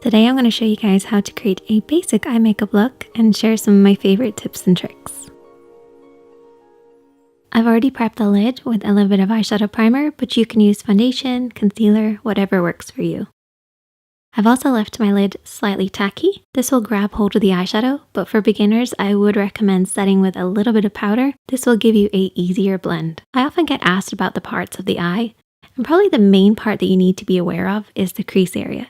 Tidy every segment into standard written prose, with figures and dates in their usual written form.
Today I'm going to show you guys how to create a basic eye makeup look and share some of my favorite tips and tricks. I've already prepped the lid with a little bit of eyeshadow primer, but you can use foundation, concealer, whatever works for you. I've also left my lid slightly tacky. This will grab hold of the eyeshadow, but for beginners I would recommend setting with a little bit of powder. This will give you an easier blend. I often get asked about the parts of the eye, and probably the main part that you need to be aware of is the crease area.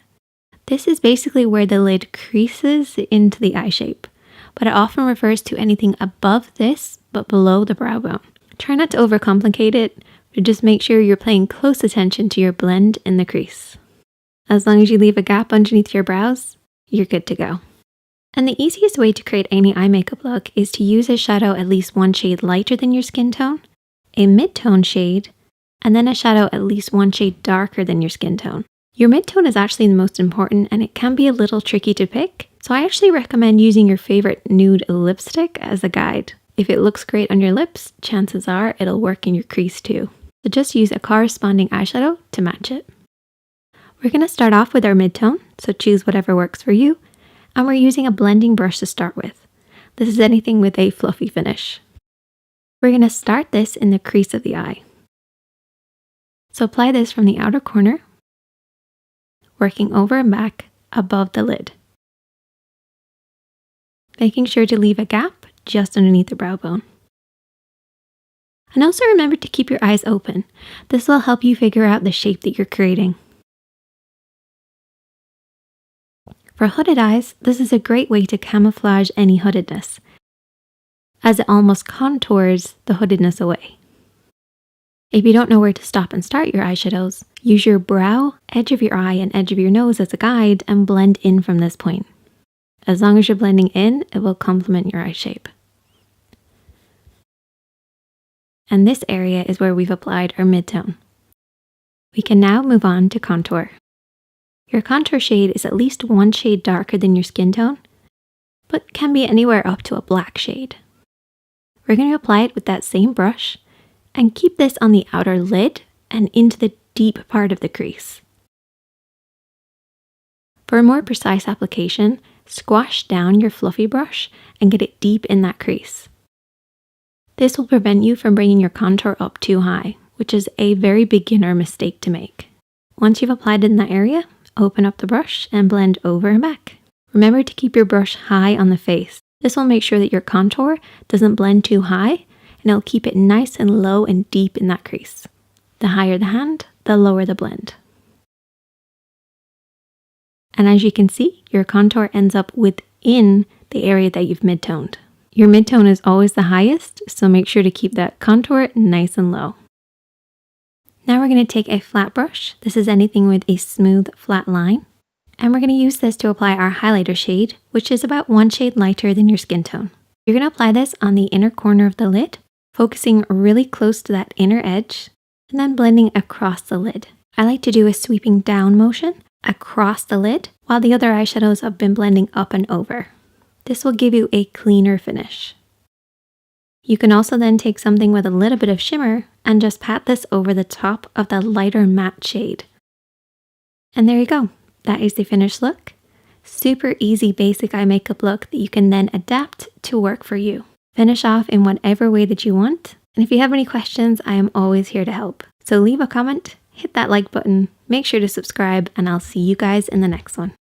This is basically where the lid creases into the eye shape, but it often refers to anything above this but below the brow bone. Try not to overcomplicate it, but just make sure you're paying close attention to your blend in the crease. As long as you leave a gap underneath your brows, you're good to go. And the easiest way to create any eye makeup look is to use a shadow at least one shade lighter than your skin tone, a mid-tone shade, and then a shadow at least one shade darker than your skin tone. Your mid-tone is actually the most important, and it can be a little tricky to pick, so I actually recommend using your favorite nude lipstick as a guide. If it looks great on your lips, chances are it'll work in your crease too. So just use a corresponding eyeshadow to match it. We're going to start off with our mid-tone, so choose whatever works for you, and we're using a blending brush to start with. This is anything with a fluffy finish. We're going to start this in the crease of the eye. So apply this from the outer corner, working over and back above the lid. Making sure to leave a gap just underneath the brow bone. And also remember to keep your eyes open. This will help you figure out the shape that you're creating. For hooded eyes, this is a great way to camouflage any hoodedness, as it almost contours the hoodedness away. If you don't know where to stop and start your eyeshadows, use your brow, edge of your eye, and edge of your nose as a guide and blend in from this point. As long as you're blending in, it will complement your eye shape. And this area is where we've applied our mid-tone. We can now move on to contour. Your contour shade is at least one shade darker than your skin tone, but can be anywhere up to a black shade. We're going to apply it with that same brush, and keep this on the outer lid and into the deep part of the crease. For a more precise application, squash down your fluffy brush and get it deep in that crease. This will prevent you from bringing your contour up too high, which is a very beginner mistake to make. Once you've applied it in that area, open up the brush and blend over and back. Remember to keep your brush high on the face. This will make sure that your contour doesn't blend too high, and it'll keep it nice and low and deep in that crease. The higher the hand, the lower the blend. And as you can see, your contour ends up within the area that you've mid-toned. Your mid-tone is always the highest, so make sure to keep that contour nice and low. Now we're going to take a flat brush. This is anything with a smooth, flat line. And we're going to use this to apply our highlighter shade, which is about one shade lighter than your skin tone. You're going to apply this on the inner corner of the lid, focusing really close to that inner edge, and then blending across the lid. I like to do a sweeping down motion across the lid, while the other eyeshadows have been blending up and over. This will give you a cleaner finish. You can also then take something with a little bit of shimmer and just pat this over the top of the lighter matte shade. And there you go. That is the finished look. Super easy basic eye makeup look that you can then adapt to work for you. Finish off in whatever way that you want. And if you have any questions, I am always here to help. So leave a comment, hit that like button, make sure to subscribe, and I'll see you guys in the next one.